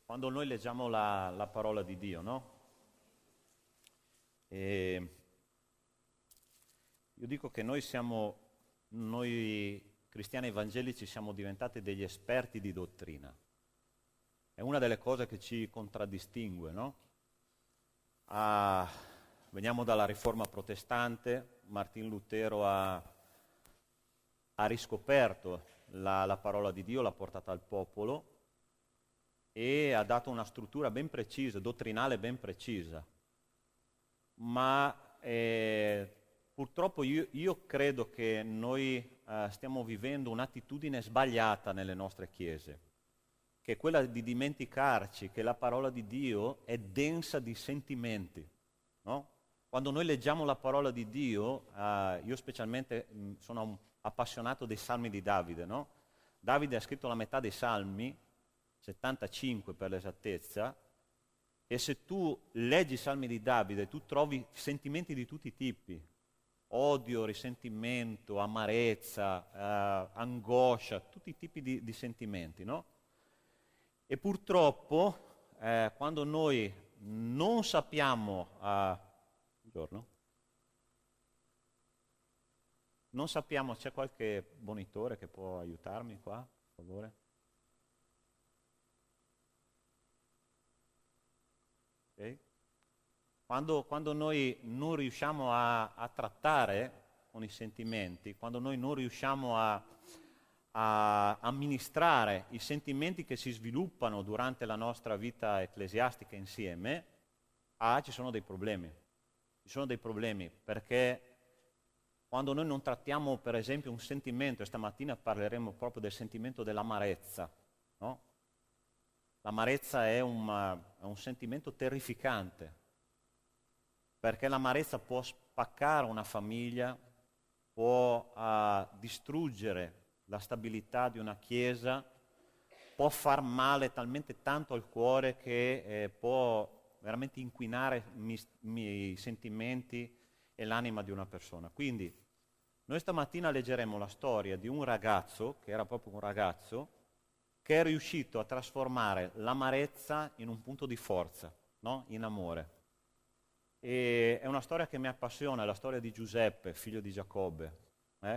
Quando noi leggiamo la parola di Dio, no? E io dico che noi cristiani evangelici siamo diventati degli esperti di dottrina. È una delle cose che ci contraddistingue, no? Veniamo dalla riforma protestante, Martin Lutero ha riscoperto la parola di Dio, l'ha portata al popolo e ha dato una struttura ben precisa, dottrinale ben precisa. Ma purtroppo io credo che noi stiamo vivendo un'attitudine sbagliata nelle nostre chiese, che è quella di dimenticarci che la parola di Dio è densa di sentimenti, no? Quando noi leggiamo la parola di Dio, io specialmente sono appassionato dei Salmi di Davide, no? Davide ha scritto la metà dei Salmi, 75 per l'esattezza, e se tu leggi i Salmi di Davide tu trovi sentimenti di tutti i tipi, odio, risentimento, amarezza, angoscia, tutti i tipi di sentimenti, no? E purtroppo quando noi non sappiamo, buongiorno, non sappiamo, c'è qualche bonitore che può aiutarmi qua, per favore? Okay. Quando noi non riusciamo a trattare con i sentimenti, quando noi non riusciamo a amministrare i sentimenti che si sviluppano durante la nostra vita ecclesiastica insieme, ci sono dei problemi. Ci sono dei problemi perché quando noi non trattiamo per esempio un sentimento, e stamattina parleremo proprio del sentimento dell'amarezza, no? L'amarezza è un sentimento terrificante, perché l'amarezza può spaccare una famiglia, può distruggere la stabilità di una chiesa, può far male talmente tanto al cuore che può veramente inquinare i sentimenti e l'anima di una persona. Quindi noi stamattina leggeremo la storia di un ragazzo, che era proprio un ragazzo, che è riuscito a trasformare l'amarezza in un punto di forza, no? In amore. E è una storia che mi appassiona, è la storia di Giuseppe, figlio di Giacobbe,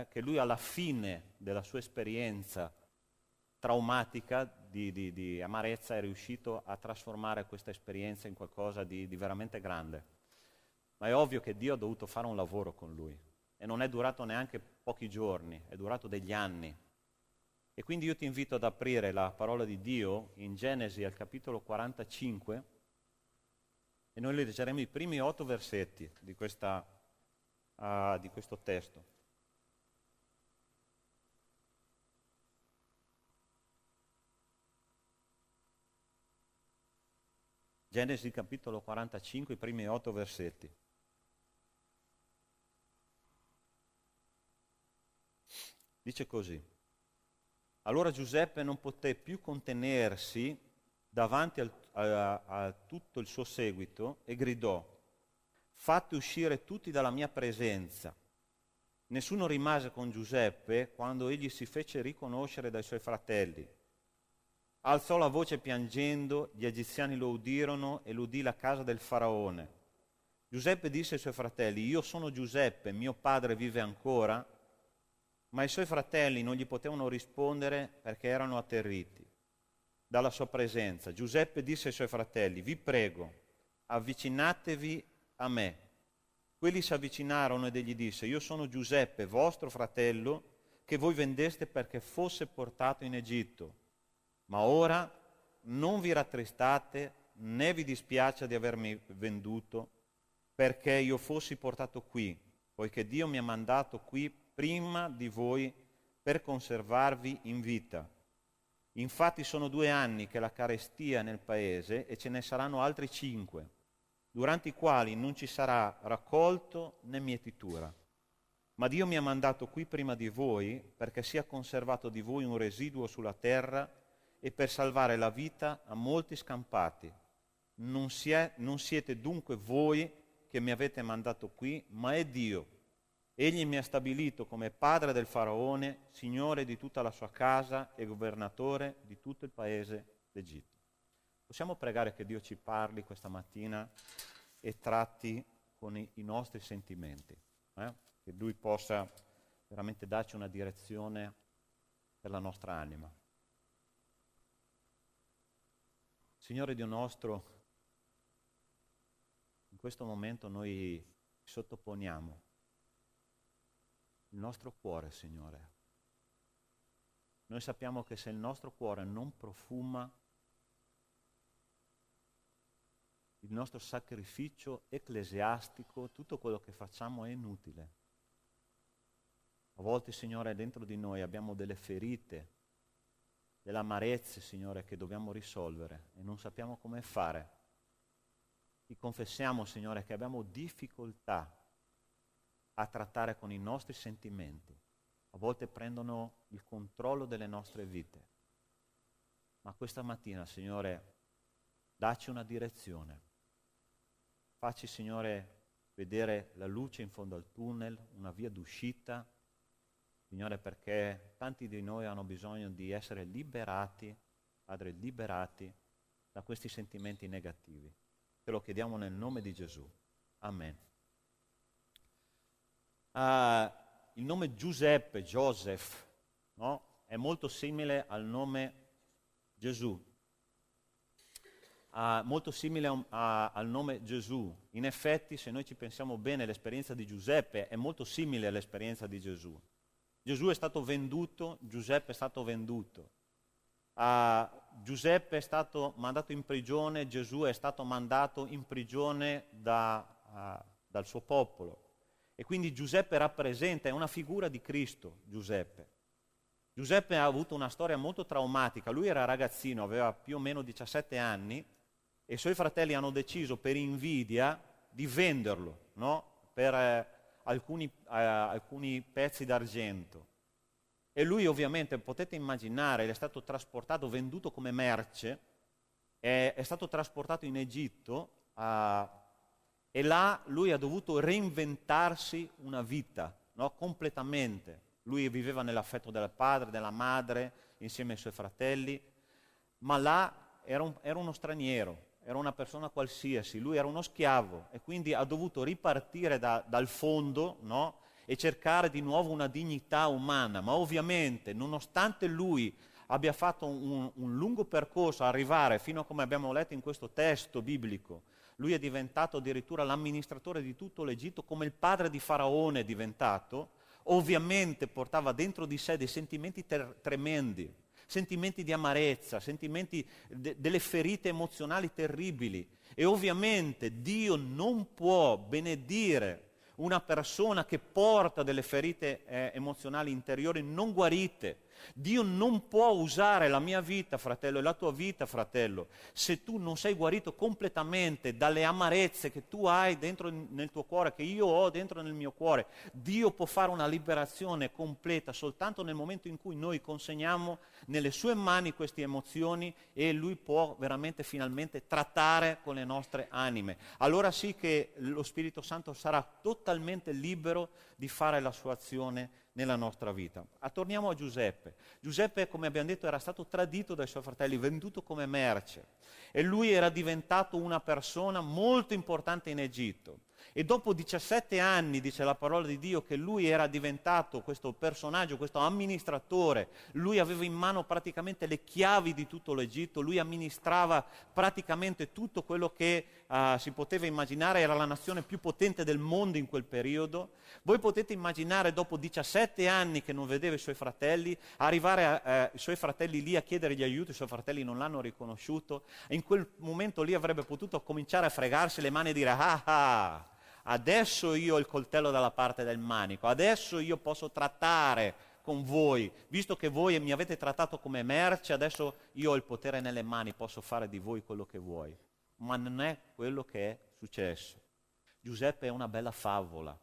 che lui alla fine della sua esperienza traumatica di amarezza è riuscito a trasformare questa esperienza in qualcosa di veramente grande. Ma è ovvio che Dio ha dovuto fare un lavoro con lui e non è durato neanche pochi giorni, è durato degli anni. E quindi io ti invito ad aprire la parola di Dio in Genesi al capitolo 45 e noi leggeremo i primi 8 versetti di questo testo. Genesi capitolo 45, i primi 8 versetti. Dice così: allora Giuseppe non poté più contenersi davanti a tutto il suo seguito e gridò: fate uscire tutti dalla mia presenza. Nessuno rimase con Giuseppe quando egli si fece riconoscere dai suoi fratelli. Alzò la voce piangendo, gli egiziani lo udirono e lo udì la casa del faraone. Giuseppe disse ai suoi fratelli: io sono Giuseppe, mio padre vive ancora? Ma i suoi fratelli non gli potevano rispondere perché erano atterriti dalla sua presenza. Giuseppe disse ai suoi fratelli: vi prego, avvicinatevi a me. Quelli si avvicinarono ed egli disse: io sono Giuseppe, vostro fratello, che voi vendeste perché fosse portato in Egitto. Ma ora non vi rattristate né vi dispiace di avermi venduto perché io fossi portato qui, poiché Dio mi ha mandato qui prima di voi per conservarvi in vita. Infatti sono 2 anni che la carestia è nel paese e ce ne saranno altri 5, durante i quali non ci sarà raccolto né mietitura. Ma Dio mi ha mandato qui prima di voi perché sia conservato di voi un residuo sulla terra e per salvare la vita a molti scampati. Non siete dunque voi che mi avete mandato qui, ma è Dio. Egli mi ha stabilito come padre del faraone, signore di tutta la sua casa e governatore di tutto il paese d'Egitto. Possiamo pregare che Dio ci parli questa mattina e tratti con i nostri sentimenti, che Lui possa veramente darci una direzione per la nostra anima. Signore Dio nostro, in questo momento noi sottoponiamo il nostro cuore, Signore. Noi sappiamo che se il nostro cuore non profuma, il nostro sacrificio ecclesiastico, tutto quello che facciamo è inutile. A volte, Signore, dentro di noi abbiamo delle ferite, delle amarezze, Signore, che dobbiamo risolvere e non sappiamo come fare. Ti confessiamo, Signore, che abbiamo difficoltà a trattare con i nostri sentimenti. A volte prendono il controllo delle nostre vite. Ma questa mattina, Signore, dacci una direzione. Facci, Signore, vedere la luce in fondo al tunnel, una via d'uscita. Signore, perché tanti di noi hanno bisogno di essere liberati, Padre, liberati da questi sentimenti negativi. Te lo chiediamo nel nome di Gesù. Amen. Il nome Giuseppe, Joseph, no? È molto simile al nome Gesù. Molto simile al nome Gesù. In effetti, se noi ci pensiamo bene, l'esperienza di Giuseppe è molto simile all'esperienza di Gesù. Gesù è stato venduto, Giuseppe è stato venduto. Giuseppe è stato mandato in prigione, Gesù è stato mandato in prigione dal suo popolo. E quindi Giuseppe rappresenta, è una figura di Cristo, Giuseppe. Giuseppe ha avuto una storia molto traumatica. Lui era ragazzino, aveva più o meno 17 anni, e i suoi fratelli hanno deciso per invidia di venderlo, no? Per alcuni pezzi d'argento. E lui ovviamente, potete immaginare, è stato trasportato, venduto come merce, è stato trasportato in Egitto e là lui ha dovuto reinventarsi una vita, no? Completamente. Lui viveva nell'affetto del padre, della madre, insieme ai suoi fratelli, ma là era uno straniero. Era una persona qualsiasi, lui era uno schiavo e quindi ha dovuto ripartire dal fondo, no? E cercare di nuovo una dignità umana. Ma ovviamente, nonostante lui abbia fatto un lungo percorso a arrivare fino a come abbiamo letto in questo testo biblico, lui è diventato addirittura l'amministratore di tutto l'Egitto, come il padre di Faraone è diventato, ovviamente portava dentro di sé dei sentimenti tremendi, sentimenti di amarezza, sentimenti delle ferite emozionali terribili. E ovviamente Dio non può benedire una persona che porta delle ferite emozionali interiori non guarite. Dio non può usare la mia vita, fratello, e la tua vita, fratello, se tu non sei guarito completamente dalle amarezze che tu hai dentro nel tuo cuore, che io ho dentro nel mio cuore. Dio può fare una liberazione completa soltanto nel momento in cui noi consegniamo nelle sue mani queste emozioni e Lui può veramente finalmente trattare con le nostre anime. Allora sì che lo Spirito Santo sarà totalmente libero di fare la sua azione nella nostra vita. Torniamo a Giuseppe. Giuseppe, come abbiamo detto, era stato tradito dai suoi fratelli, venduto come merce. E lui era diventato una persona molto importante in Egitto. E dopo 17 anni, dice la parola di Dio, che lui era diventato questo personaggio, questo amministratore, lui aveva in mano praticamente le chiavi di tutto l'Egitto, lui amministrava praticamente tutto quello che si poteva immaginare, era la nazione più potente del mondo in quel periodo. Voi potete immaginare, dopo 17 anni che non vedeva i suoi fratelli, arrivare i suoi fratelli lì a chiedergli aiuto, i suoi fratelli non l'hanno riconosciuto, e in quel momento lì avrebbe potuto cominciare a fregarsi le mani e dire: ah, adesso io ho il coltello dalla parte del manico, adesso io posso trattare con voi, visto che voi mi avete trattato come merce, adesso io ho il potere nelle mani, posso fare di voi quello che vuoi. Ma non è quello che è successo. Giuseppe è una bella favola,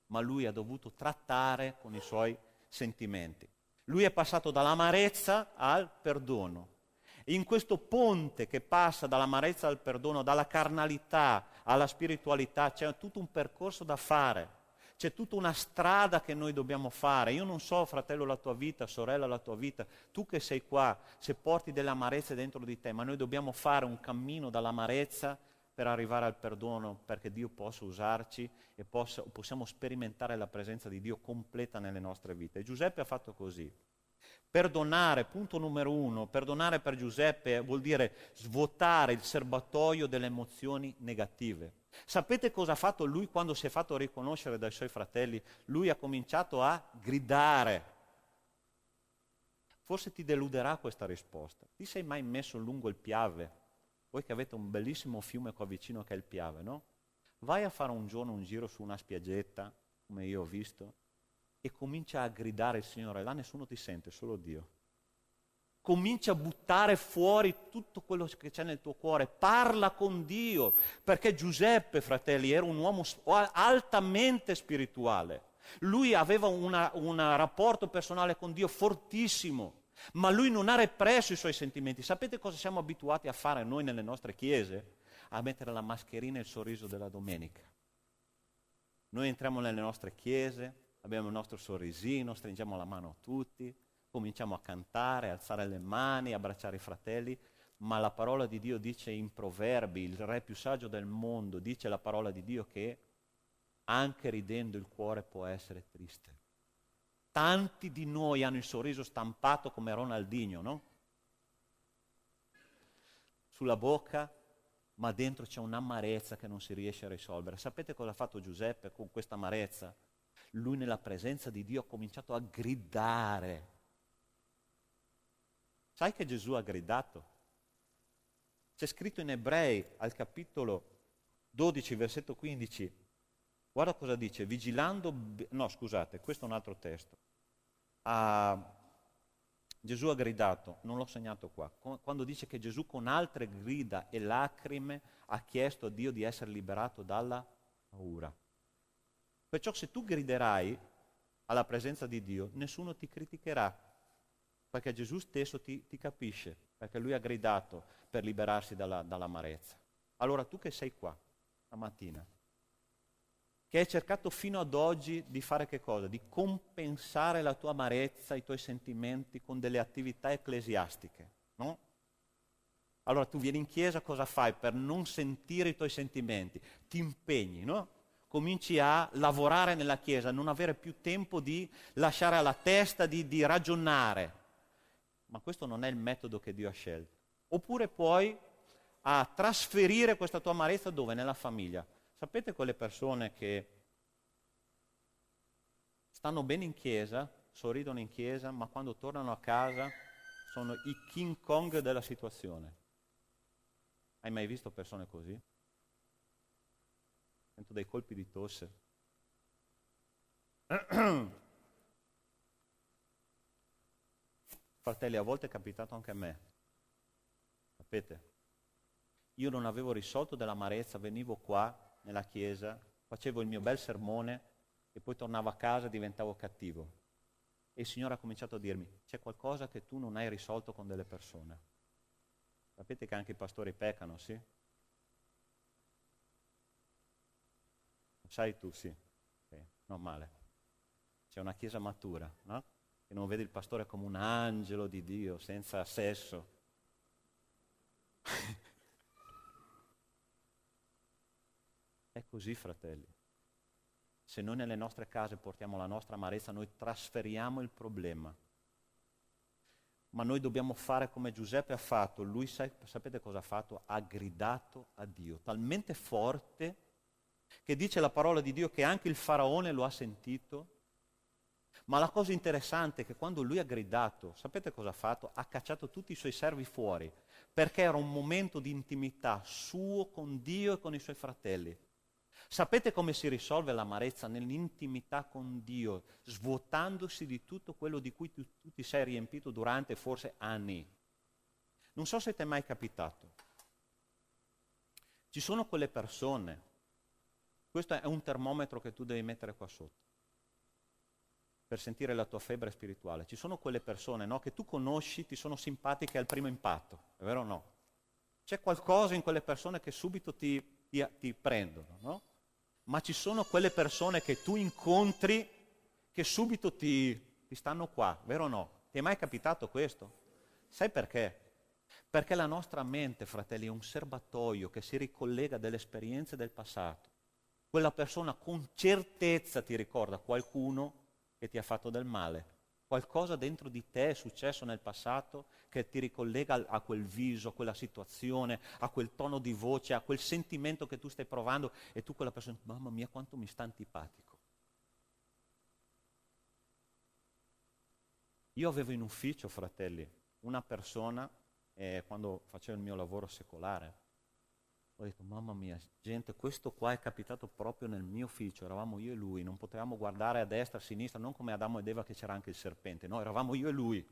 ma lui ha dovuto trattare con i suoi sentimenti. Lui è passato dall'amarezza al perdono. In questo ponte che passa dall'amarezza al perdono, dalla carnalità alla spiritualità, c'è tutto un percorso da fare. c'è tutta una strada che noi dobbiamo fare. Io non so, fratello, la tua vita, sorella, la tua vita, tu che sei qua, se porti delle amarezze dentro di te, ma noi dobbiamo fare un cammino dall'amarezza per arrivare al perdono, perché Dio possa usarci e possiamo sperimentare la presenza di Dio completa nelle nostre vite. E Giuseppe ha fatto così. Perdonare, punto numero 1, perdonare per Giuseppe vuol dire svuotare il serbatoio delle emozioni negative. Sapete cosa ha fatto lui quando si è fatto riconoscere dai suoi fratelli? Lui ha cominciato a gridare. Forse ti deluderà questa risposta. Ti sei mai messo lungo il Piave? Voi che avete un bellissimo fiume qua vicino che è il Piave, no? Vai a fare un giorno un giro su una spiaggetta, come io ho visto, e comincia a gridare il Signore. Là nessuno ti sente, solo Dio. Comincia a buttare fuori tutto quello che c'è nel tuo cuore. Parla con Dio, perché Giuseppe, fratelli, era un uomo altamente spirituale. Lui aveva un rapporto personale con Dio fortissimo. Ma lui non ha represso i suoi sentimenti. Sapete cosa siamo abituati a fare noi nelle nostre chiese? A mettere la mascherina e il sorriso della domenica. Noi entriamo nelle nostre chiese, abbiamo il nostro sorrisino, stringiamo la mano a tutti, cominciamo a cantare, alzare le mani, abbracciare i fratelli, ma la parola di Dio dice in Proverbi, il re più saggio del mondo, dice la parola di Dio che anche ridendo il cuore può essere triste. Tanti di noi hanno il sorriso stampato come Ronaldinho, no? Sulla bocca, ma dentro c'è un'amarezza che non si riesce a risolvere. Sapete cosa ha fatto Giuseppe con questa amarezza? Lui nella presenza di Dio ha cominciato a gridare. Sai che Gesù ha gridato? C'è scritto in Ebrei al capitolo 12, versetto 15, guarda cosa dice, no scusate, questo è un altro testo. Gesù ha gridato, non l'ho segnato qua, quando dice che Gesù con altre grida e lacrime ha chiesto a Dio di essere liberato dalla paura. Perciò se tu griderai alla presenza di Dio, nessuno ti criticherà, perché Gesù stesso ti capisce, perché Lui ha gridato per liberarsi dall'amarezza. Allora tu che sei qua, stamattina, che hai cercato fino ad oggi di fare che cosa? Di compensare la tua amarezza, i tuoi sentimenti con delle attività ecclesiastiche, no? Allora tu vieni in chiesa, cosa fai per non sentire i tuoi sentimenti? Ti impegni, no? Cominci a lavorare nella chiesa, non avere più tempo di lasciare alla testa, di ragionare. Ma questo non è il metodo che Dio ha scelto. Oppure puoi trasferire questa tua amarezza dove? Nella famiglia. Sapete quelle persone che stanno bene in chiesa, sorridono in chiesa, ma quando tornano a casa sono i King Kong della situazione. Hai mai visto persone così? Sento dei colpi di tosse. Fratelli, a volte è capitato anche a me. Sapete? Io non avevo risolto dell'amarezza, venivo qua nella chiesa, facevo il mio bel sermone e poi tornavo a casa e diventavo cattivo. E il Signore ha cominciato a dirmi, c'è qualcosa che tu non hai risolto con delle persone. Sapete che anche i pastori peccano, sì? Lo sai tu, sì. Okay. Non male. C'è una chiesa matura, no? Che non vede il pastore come un angelo di Dio, senza sesso. È così, fratelli. Se noi nelle nostre case portiamo la nostra amarezza, noi trasferiamo il problema. Ma noi dobbiamo fare come Giuseppe ha fatto. Lui, sapete cosa ha fatto? Ha gridato a Dio, talmente forte che dice la parola di Dio che anche il faraone lo ha sentito. Ma la cosa interessante è che quando lui ha gridato, sapete cosa ha fatto? Ha cacciato tutti i suoi servi fuori, perché era un momento di intimità suo con Dio e con i suoi fratelli. Sapete come si risolve l'amarezza? Nell'intimità con Dio, svuotandosi di tutto quello di cui tu ti sei riempito durante forse anni. Non so se ti è mai capitato. Ci sono quelle persone, questo è un termometro che tu devi mettere qua sotto, per sentire la tua febbre spirituale. Ci sono quelle persone, no, che tu conosci, ti sono simpatiche al primo impatto, è vero o no? C'è qualcosa in quelle persone che subito ti prendono, no? ma ci sono quelle persone che tu incontri che subito ti stanno qua, vero o no? Ti è mai capitato questo? Sai perché? Perché la nostra mente, fratelli, è un serbatoio che si ricollega delle esperienze del passato. Quella persona con certezza ti ricorda qualcuno che ti ha fatto del male. Qualcosa dentro di te è successo nel passato che ti ricollega a quel viso, a quella situazione, a quel tono di voce, a quel sentimento che tu stai provando e tu quella persona, mamma mia quanto mi sta antipatico. Io avevo in ufficio, fratelli, una persona, quando facevo il mio lavoro secolare, ho detto, mamma mia, gente, questo qua è capitato proprio nel mio ufficio, eravamo io e lui, non potevamo guardare a destra, a sinistra, non come Adamo ed Eva che c'era anche il serpente, no, eravamo io e lui.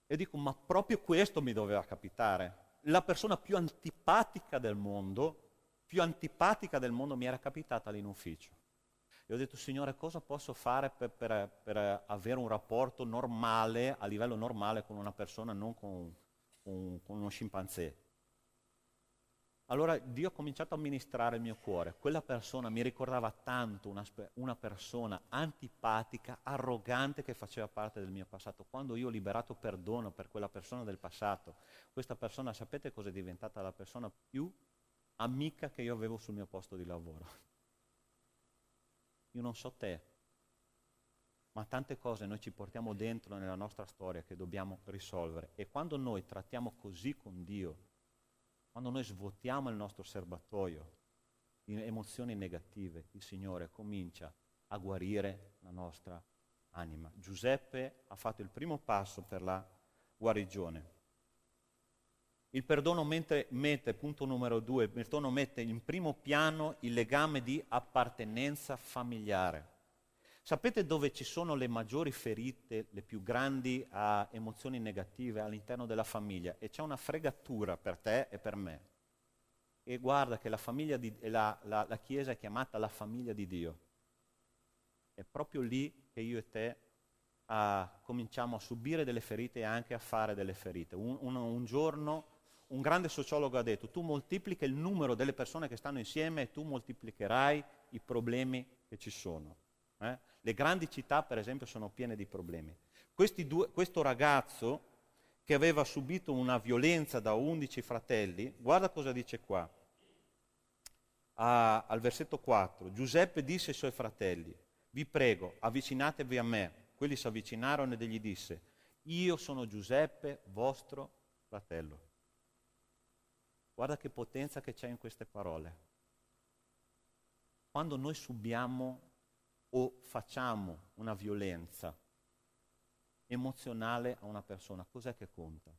E dico, ma proprio questo mi doveva capitare. La persona più antipatica del mondo mi era capitata lì in ufficio. E ho detto, Signore, cosa posso fare per avere un rapporto normale, a livello normale, con una persona, non con uno scimpanzé? Allora Dio ha cominciato a ministrare il mio cuore. Quella persona mi ricordava tanto una persona antipatica, arrogante che faceva parte del mio passato. Quando io ho liberato perdono per quella persona del passato, questa persona, sapete cosa è diventata la persona più amica che io avevo sul mio posto di lavoro? Io non so te, ma tante cose noi ci portiamo dentro nella nostra storia che dobbiamo risolvere. E quando noi trattiamo così con Dio, quando noi svuotiamo il nostro serbatoio di emozioni negative, il Signore comincia a guarire la nostra anima. Giuseppe ha fatto il primo passo per la guarigione. Il perdono mette, punto numero 2, il perdono mette in primo piano il legame di appartenenza familiare. Sapete dove ci sono le maggiori ferite, le più grandi emozioni negative all'interno della famiglia? E c'è una fregatura per te e per me. E guarda che la Chiesa è chiamata la famiglia di Dio. È proprio lì che io e te cominciamo a subire delle ferite e anche a fare delle ferite. Un giorno un grande sociologo ha detto, tu moltiplica il numero delle persone che stanno insieme e tu moltiplicherai i problemi che ci sono. Le grandi città, per esempio, sono piene di problemi. Questo ragazzo che aveva subito una violenza da 11 fratelli, guarda cosa dice qua, al versetto 4. Giuseppe disse ai suoi fratelli, vi prego, avvicinatevi a me. Quelli si avvicinarono ed egli disse, io sono Giuseppe, vostro fratello. Guarda che potenza che c'è in queste parole. Quando noi subiamo o facciamo una violenza emozionale a una persona, cos'è che conta?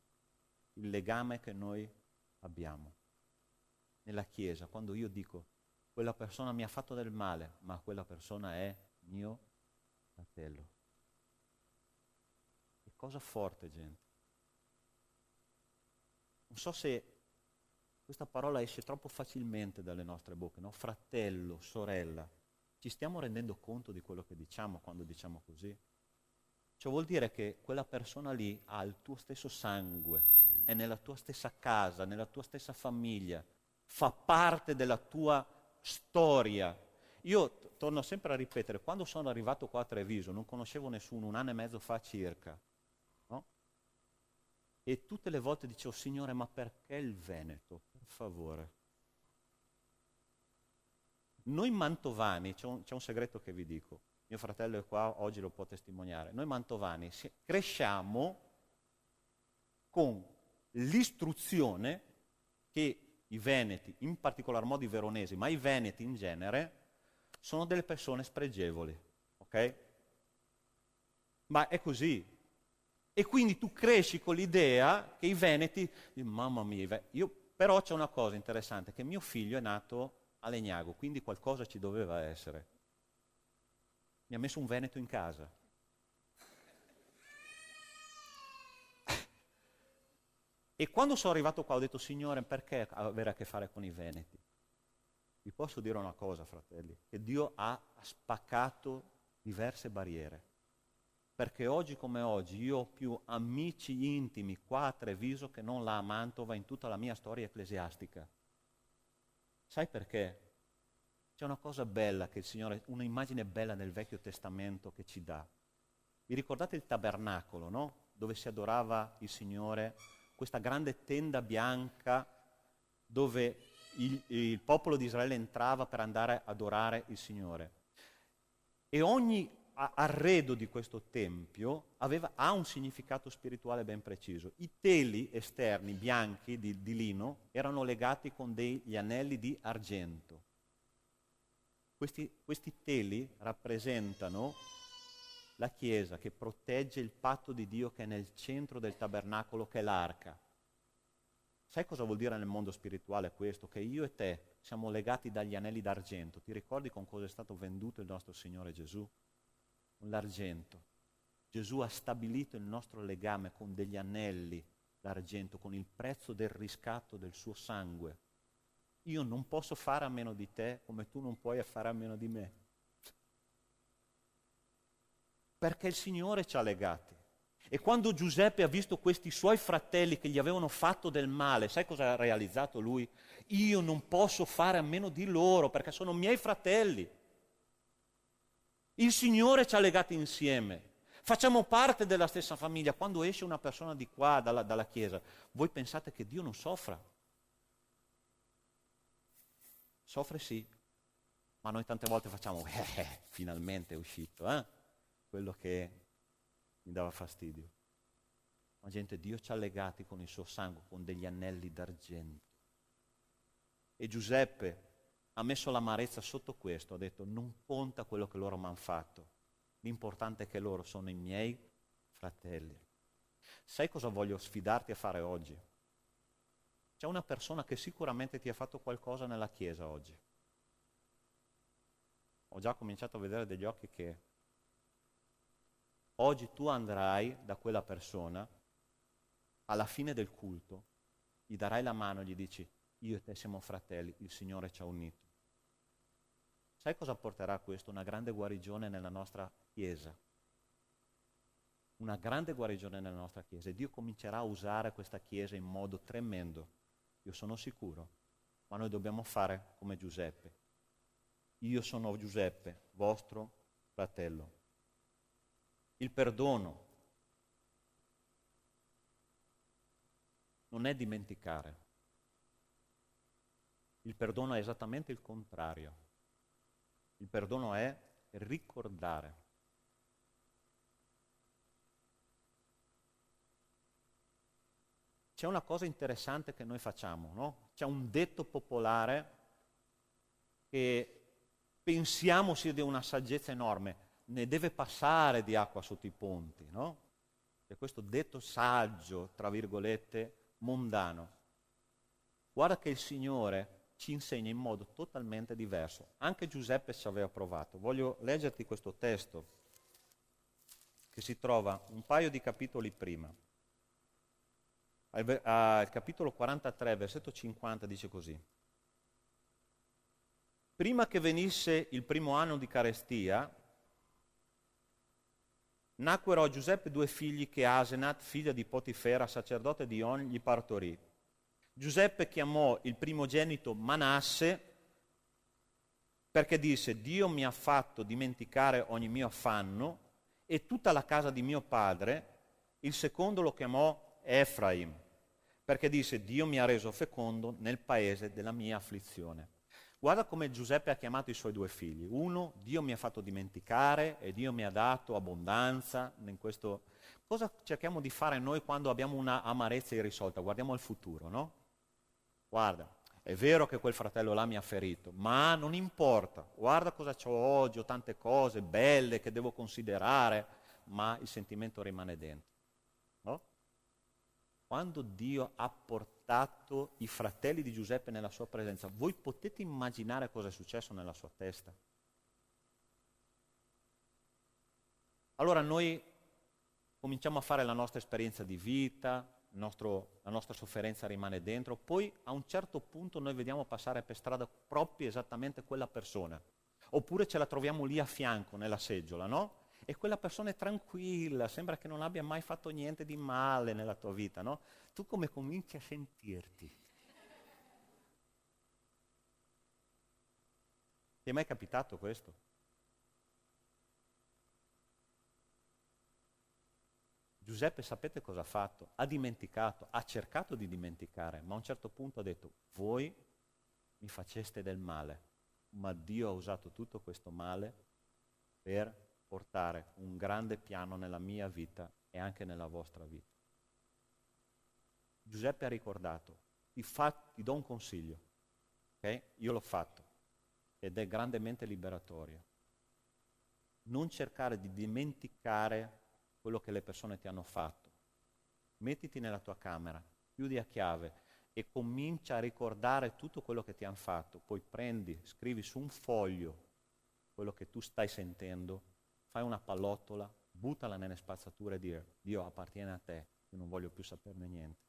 Il legame che noi abbiamo. Nella Chiesa, quando io dico, quella persona mi ha fatto del male, ma quella persona è mio fratello. Che cosa forte, gente. Non so se questa parola esce troppo facilmente dalle nostre bocche, no? Fratello, sorella. Ci stiamo rendendo conto di quello che diciamo quando diciamo così? Ciò vuol dire che quella persona lì ha il tuo stesso sangue, è nella tua stessa casa, nella tua stessa famiglia, fa parte della tua storia. Io torno sempre a ripetere, quando sono arrivato qua a Treviso non conoscevo nessuno, 1 anno e mezzo fa circa, no? E tutte le volte dicevo, Signore, ma perché il Veneto? Per favore. Noi mantovani, c'è un segreto che vi dico, mio fratello è qua, oggi lo può testimoniare, noi mantovani cresciamo con l'istruzione che i veneti, in particolar modo i veronesi, ma i veneti in genere, sono delle persone spregevoli, ok? Ma è così. E quindi tu cresci con l'idea che i veneti, mamma mia, però c'è una cosa interessante, che mio figlio è nato a Legnago, quindi qualcosa ci doveva essere. Mi ha messo un veneto in casa. E quando sono arrivato qua ho detto, Signore, perché avere a che fare con i veneti? Vi posso dire una cosa, fratelli, che Dio ha spaccato diverse barriere. Perché oggi come oggi io ho più amici intimi qua a Treviso che non là a Mantova in tutta la mia storia ecclesiastica. Sai perché? C'è una cosa bella che il Signore, un'immagine bella nel Vecchio Testamento che ci dà. Vi ricordate il tabernacolo, no? Dove si adorava il Signore, questa grande tenda bianca dove il popolo di Israele entrava per andare ad adorare il Signore. E ogni arredo di questo tempio ha un significato spirituale ben preciso. I teli esterni bianchi di lino erano legati con degli anelli di argento. Questi teli rappresentano la Chiesa che protegge il patto di Dio che è nel centro del tabernacolo, che è l'arca. Sai cosa vuol dire nel mondo spirituale questo? Che io e te siamo legati dagli anelli d'argento. Ti ricordi con cosa è stato venduto il nostro Signore Gesù? Con l'argento. Gesù ha stabilito il nostro legame con degli anelli d'argento, con il prezzo del riscatto del suo sangue. Io non posso fare a meno di te come tu non puoi fare a meno di me. Perché il Signore ci ha legati. E quando Giuseppe ha visto questi suoi fratelli che gli avevano fatto del male, sai cosa ha realizzato lui? Io non posso fare a meno di loro perché sono miei fratelli. Il Signore ci ha legati insieme. Facciamo parte della stessa famiglia. Quando esce una persona di qua, dalla Chiesa, voi pensate che Dio non soffra? Soffre sì, ma noi tante volte facciamo, finalmente è uscito, quello che mi dava fastidio. Ma gente, Dio ci ha legati con il suo sangue, con degli anelli d'argento. E Giuseppe ha messo l'amarezza sotto questo, ha detto, non conta quello che loro mi hanno fatto, l'importante è che loro sono i miei fratelli. Sai cosa voglio sfidarti a fare oggi? C'è una persona che sicuramente ti ha fatto qualcosa nella Chiesa oggi. Ho già cominciato a vedere degli occhi che oggi tu andrai da quella persona, alla fine del culto, gli darai la mano e gli dici, io e te siamo fratelli, il Signore ci ha unito. Sai cosa porterà questo? Una grande guarigione nella nostra Chiesa. Una grande guarigione nella nostra Chiesa. E Dio comincerà a usare questa Chiesa in modo tremendo. Io sono sicuro. Ma noi dobbiamo fare come Giuseppe. Io sono Giuseppe, vostro fratello. Il perdono non è dimenticare. Il perdono è esattamente il contrario. Il perdono è ricordare. C'è una cosa interessante che noi facciamo, no? C'è un detto popolare che pensiamo sia di una saggezza enorme, ne deve passare di acqua sotto i ponti, no? C'è questo detto saggio, tra virgolette, mondano. Guarda che il Signore ci insegna in modo totalmente diverso. Anche Giuseppe ci aveva provato. Voglio leggerti questo testo che si trova un paio di capitoli prima. Al capitolo 43, versetto 50 dice così. Prima che venisse il primo anno di carestia, nacquero a Giuseppe 2 figli che Asenat, figlia di Potifera, sacerdote di On, gli partorì. Giuseppe chiamò il primogenito Manasse perché disse, Dio mi ha fatto dimenticare ogni mio affanno e tutta la casa di mio padre. Il secondo lo chiamò Efraim perché disse, Dio mi ha reso fecondo nel paese della mia afflizione. Guarda come Giuseppe ha chiamato i suoi 2 figli. Uno, Dio mi ha fatto dimenticare e Dio mi ha dato abbondanza in questo. Cosa cerchiamo di fare noi quando abbiamo una amarezza irrisolta? Guardiamo al futuro, no? Guarda, è vero che quel fratello là mi ha ferito, ma non importa. Guarda cosa ho oggi, ho tante cose belle che devo considerare, ma il sentimento rimane dentro, no? Quando Dio ha portato i fratelli di Giuseppe nella sua presenza, voi potete immaginare cosa è successo nella sua testa? Allora noi cominciamo a fare la nostra esperienza di vita, la nostra sofferenza rimane dentro, poi a un certo punto noi vediamo passare per strada proprio esattamente quella persona, oppure ce la troviamo lì a fianco nella seggiola, no? E quella persona è tranquilla, sembra che non abbia mai fatto niente di male nella tua vita, no? Tu come cominci a sentirti? Ti è mai capitato questo? Giuseppe sapete cosa ha fatto? Ha dimenticato, ha cercato di dimenticare, ma a un certo punto ha detto, voi mi faceste del male, ma Dio ha usato tutto questo male per portare un grande piano nella mia vita e anche nella vostra vita. Giuseppe ha ricordato, ti do un consiglio, ok? Io l'ho fatto ed è grandemente liberatorio. Non cercare di dimenticare quello che le persone ti hanno fatto. Mettiti nella tua camera, chiudi a chiave e comincia a ricordare tutto quello che ti hanno fatto. Poi prendi, scrivi su un foglio quello che tu stai sentendo, fai una pallottola, buttala nelle spazzature e dire Dio appartiene a te, io non voglio più saperne niente.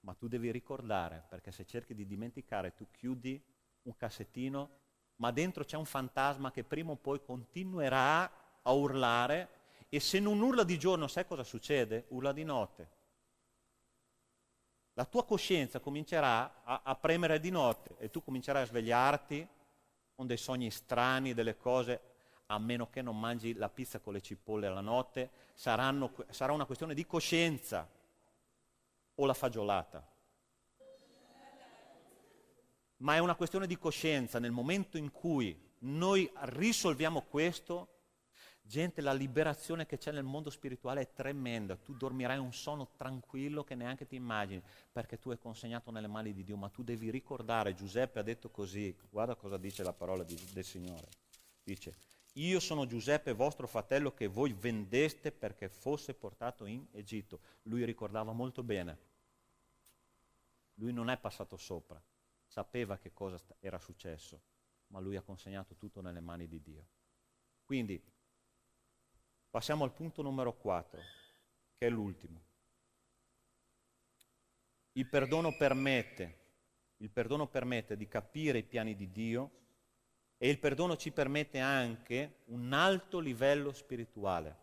Ma tu devi ricordare, perché se cerchi di dimenticare tu chiudi un cassettino, ma dentro c'è un fantasma che prima o poi continuerà a urlare e se non urla di giorno sai cosa succede? Urla di notte. La tua coscienza comincerà a premere di notte e tu comincerai a svegliarti con dei sogni strani, delle cose, a meno che non mangi la pizza con le cipolle alla notte, sarà una questione di coscienza o la fagiolata. Ma è una questione di coscienza. Nel momento in cui noi risolviamo questo, gente, la liberazione che c'è nel mondo spirituale è tremenda. Tu dormirai un sonno tranquillo che neanche ti immagini, perché tu hai consegnato nelle mani di Dio. Ma tu devi ricordare, Giuseppe ha detto così, guarda cosa dice la parola del Signore. Dice, io sono Giuseppe, vostro fratello, che voi vendeste perché fosse portato in Egitto. Lui ricordava molto bene. Lui non è passato sopra. Sapeva che cosa era successo, ma lui ha consegnato tutto nelle mani di Dio. Quindi, passiamo al punto numero 4, che è l'ultimo. Il perdono permette di capire i piani di Dio e il perdono ci permette anche un alto livello spirituale.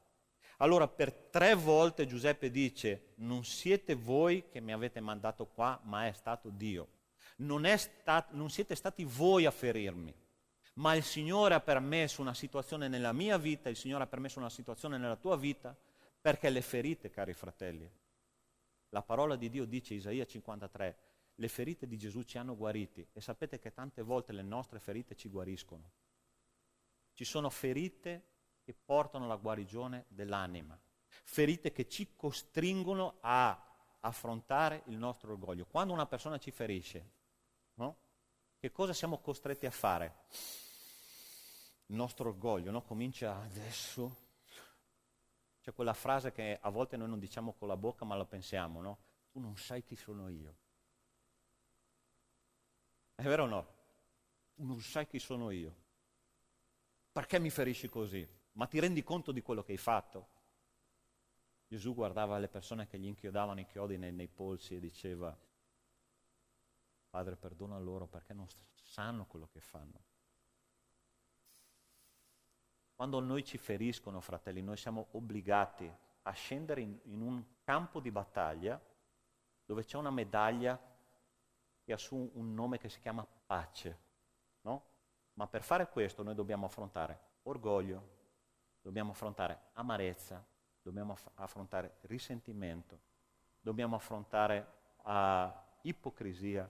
Allora, per 3 volte Giuseppe dice, non siete voi che mi avete mandato qua, ma è stato Dio. Non siete stati voi a ferirmi, ma il Signore ha permesso una situazione nella mia vita, il Signore ha permesso una situazione nella tua vita, perché le ferite, cari fratelli, la parola di Dio dice, Isaia 53, le ferite di Gesù ci hanno guariti e sapete che tante volte le nostre ferite ci guariscono. Ci sono ferite che portano alla guarigione dell'anima, ferite che ci costringono a affrontare il nostro orgoglio. Quando una persona ci ferisce, no? Che cosa siamo costretti a fare? Il nostro orgoglio, no? Comincia adesso. C'è quella frase che a volte noi non diciamo con la bocca, ma la pensiamo, no? Tu non sai chi sono io. È vero o no? Tu non sai chi sono io. Perché mi ferisci così? Ma ti rendi conto di quello che hai fatto? Gesù guardava le persone che gli inchiodavano i chiodi nei polsi e diceva, Padre, perdona loro perché non sanno quello che fanno. Quando noi ci feriscono, fratelli, noi siamo obbligati a scendere in un campo di battaglia dove c'è una medaglia che ha su un nome che si chiama pace, no? Ma per fare questo noi dobbiamo affrontare orgoglio, dobbiamo affrontare amarezza, dobbiamo affrontare risentimento, dobbiamo affrontare ipocrisia.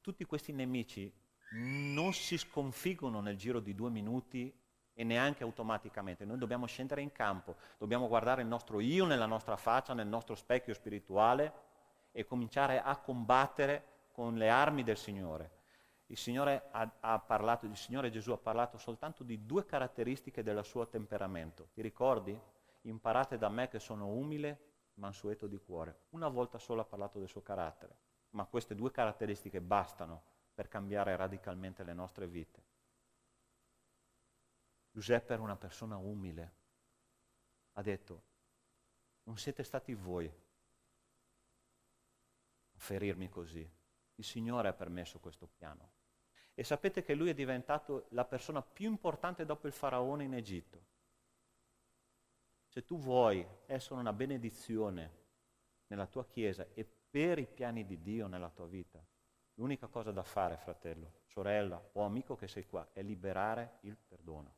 Tutti questi nemici non si sconfiggono nel giro di 2 minuti e neanche automaticamente. Noi dobbiamo scendere in campo, dobbiamo guardare il nostro io nella nostra faccia, nel nostro specchio spirituale e cominciare a combattere con le armi del Signore. Il Signore Gesù ha parlato soltanto di 2 caratteristiche del suo temperamento. Ti ricordi? Imparate da me che sono umile, mansueto di cuore. Una volta sola ha parlato del suo carattere. Ma queste 2 caratteristiche bastano per cambiare radicalmente le nostre vite. Giuseppe era una persona umile. Ha detto, non siete stati voi a ferirmi così. Il Signore ha permesso questo piano. E sapete che lui è diventato la persona più importante dopo il faraone in Egitto. Se tu vuoi essere una benedizione nella tua chiesa e per i piani di Dio nella tua vita, L'unica cosa da fare, fratello, sorella o amico che sei qua, è liberare il perdono.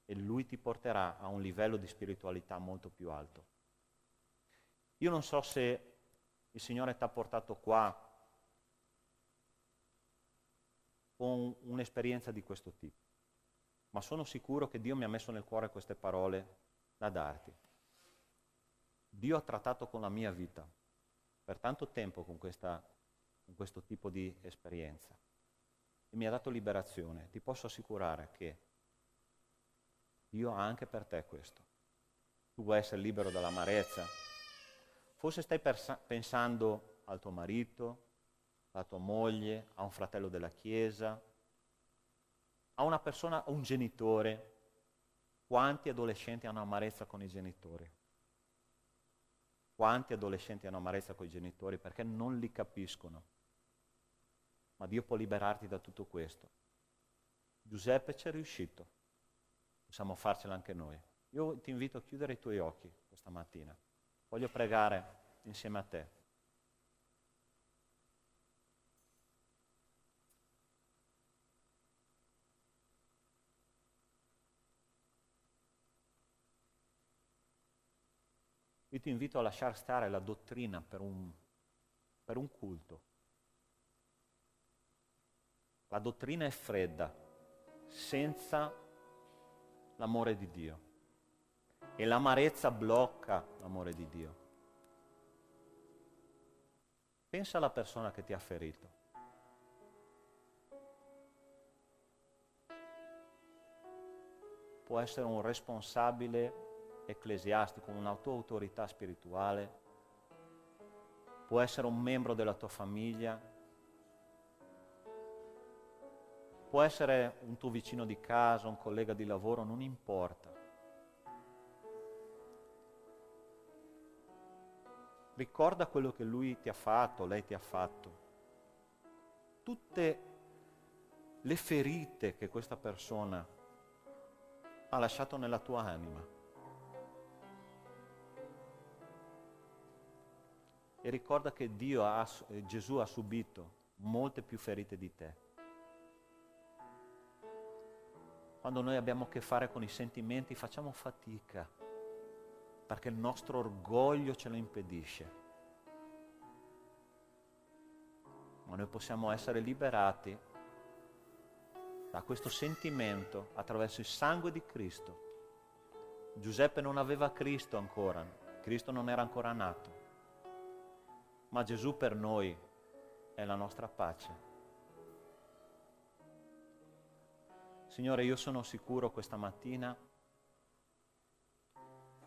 E lui ti porterà a un livello di spiritualità molto più alto. Io non so se il Signore ti ha portato qua con un'esperienza di questo tipo, ma sono sicuro che Dio mi ha messo nel cuore queste parole da darti. Dio ha trattato con la mia vita per tanto tempo con questo tipo di esperienza e mi ha dato liberazione. Ti posso assicurare che Dio ha anche per te questo. Tu vuoi essere libero dall'amarezza? Forse stai pensando al tuo marito, alla tua moglie, a un fratello della chiesa, a una persona, a un genitore. Quanti adolescenti hanno amarezza con i genitori? Quanti adolescenti hanno amarezza con i genitori perché non li capiscono? Ma Dio può liberarti da tutto questo. Giuseppe ci è riuscito, possiamo farcela anche noi. Io ti invito a chiudere i tuoi occhi questa mattina. Voglio pregare insieme a te. Io ti invito a lasciare stare la dottrina per un culto. La dottrina è fredda, senza l'amore di Dio. E l'amarezza blocca l'amore di Dio. Pensa alla persona che ti ha ferito. Può essere un responsabile ecclesiastico, una tua autorità spirituale, può essere un membro della tua famiglia, può essere un tuo vicino di casa, un collega di lavoro, non importa. Ricorda quello che lui ti ha fatto, lei ti ha fatto. Tutte le ferite che questa persona ha lasciato nella tua anima. E ricorda che Gesù ha subito molte più ferite di te. Quando noi abbiamo a che fare con i sentimenti facciamo fatica, perché il nostro orgoglio ce lo impedisce. Ma noi possiamo essere liberati da questo sentimento attraverso il sangue di Cristo. Giuseppe non aveva Cristo ancora, Cristo non era ancora nato. Ma Gesù per noi è la nostra pace. Signore, io sono sicuro questa mattina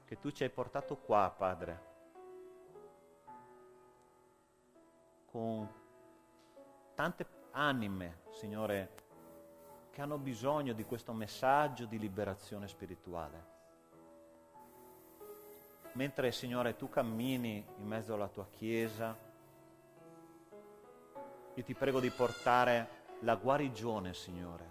che Tu ci hai portato qua, Padre, con tante anime, Signore, che hanno bisogno di questo messaggio di liberazione spirituale. Mentre, Signore, Tu cammini in mezzo alla Tua Chiesa, io ti prego di portare la guarigione, Signore.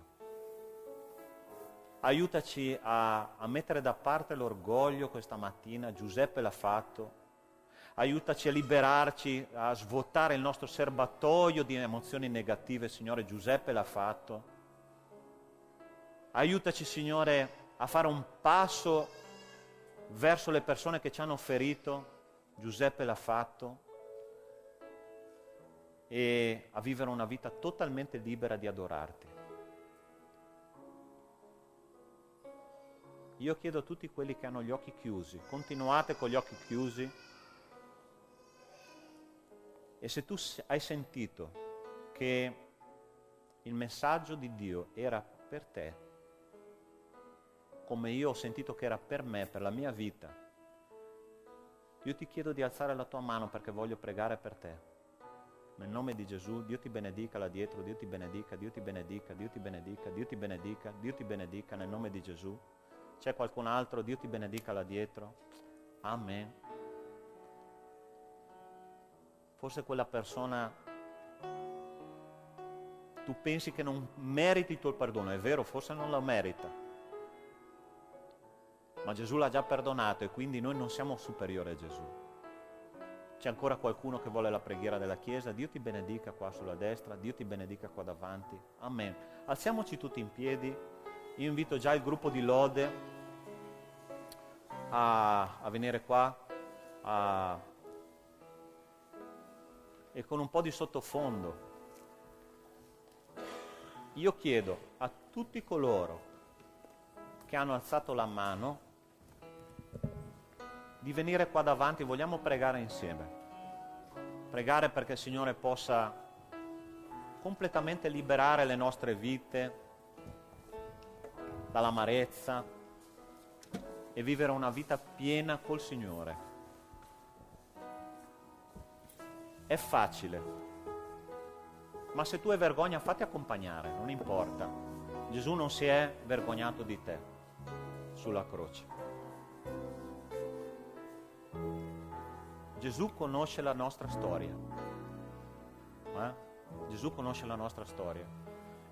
Aiutaci a mettere da parte l'orgoglio questa mattina, Giuseppe l'ha fatto. Aiutaci a liberarci, a svuotare il nostro serbatoio di emozioni negative, Signore, Giuseppe l'ha fatto. Aiutaci, Signore, a fare un passo verso le persone che ci hanno ferito, Giuseppe l'ha fatto, e a vivere una vita totalmente libera di adorarti. Io chiedo a tutti quelli che hanno gli occhi chiusi, continuate con gli occhi chiusi, e se tu hai sentito che il messaggio di Dio era per te, come io ho sentito che era per me, per la mia vita, io ti chiedo di alzare la tua mano perché voglio pregare per te. Nel nome di Gesù, Dio ti benedica là dietro, Dio ti benedica, Dio ti benedica, Dio ti benedica, Dio ti benedica, Dio ti benedica, nel nome di Gesù. C'è qualcun altro? Dio ti benedica là dietro. Amen. Forse quella persona, tu pensi che non meriti il tuo perdono, è vero, forse non lo merita. Ma Gesù l'ha già perdonato e quindi noi non siamo superiori a Gesù. C'è ancora qualcuno che vuole la preghiera della Chiesa? Dio ti benedica qua sulla destra, Dio ti benedica qua davanti. Amen. Alziamoci tutti in piedi. Io invito già il gruppo di lode a venire qua e con un po' di sottofondo. Io chiedo a tutti coloro che hanno alzato la mano di venire qua davanti, vogliamo pregare insieme. Pregare perché il Signore possa completamente liberare le nostre vite dall'amarezza e vivere una vita piena col Signore. È facile, ma se tu hai vergogna fatti accompagnare, non importa. Gesù non si è vergognato di te sulla croce. Gesù conosce la nostra storia. Gesù conosce la nostra storia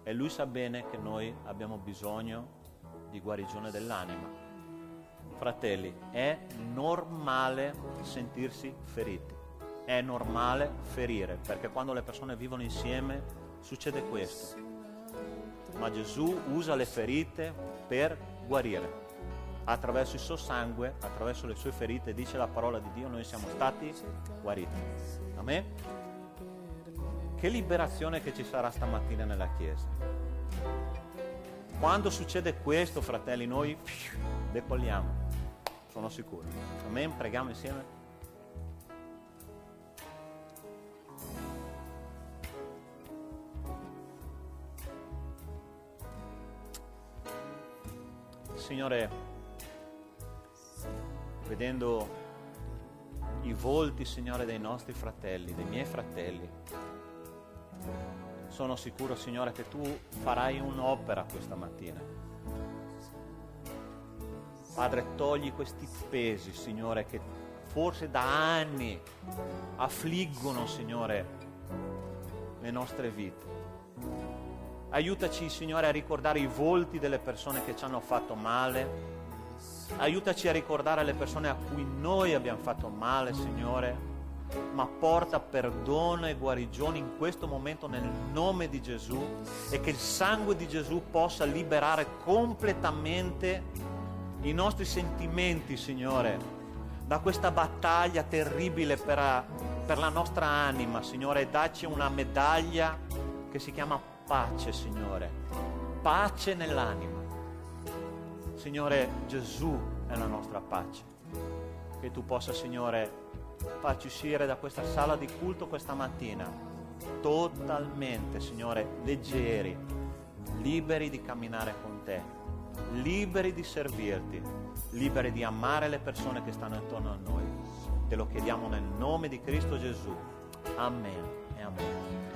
e Lui sa bene che noi abbiamo bisogno di guarigione dell'anima. Fratelli, è normale sentirsi feriti, è normale ferire, perché quando le persone vivono insieme succede questo. Ma Gesù usa le ferite per guarire. Attraverso il suo sangue, attraverso le sue ferite, dice la parola di Dio, noi siamo stati guariti. Amen? Che liberazione che ci sarà stamattina nella Chiesa. Quando succede questo, fratelli, noi decolliamo, sono sicuro. Amen? Preghiamo insieme. Signore, vedendo i volti, Signore, dei nostri fratelli, dei miei fratelli, sono sicuro, Signore, che Tu farai un'opera questa mattina. Padre, togli questi pesi, Signore, che forse da anni affliggono, Signore, le nostre vite. Aiutaci, Signore, a ricordare i volti delle persone che ci hanno fatto male. Aiutaci a ricordare le persone a cui noi abbiamo fatto male, Signore, ma porta perdono e guarigione in questo momento nel nome di Gesù, e che il sangue di Gesù possa liberare completamente i nostri sentimenti, Signore, da questa battaglia terribile per la nostra anima, Signore, e dacci una medaglia che si chiama pace, Signore, pace nell'anima. Signore, Gesù è la nostra pace. Che Tu possa, Signore, farci uscire da questa sala di culto questa mattina totalmente, Signore, leggeri, liberi di camminare con Te, liberi di servirti, liberi di amare le persone che stanno intorno a noi. Te lo chiediamo nel nome di Cristo Gesù. Amen e amen.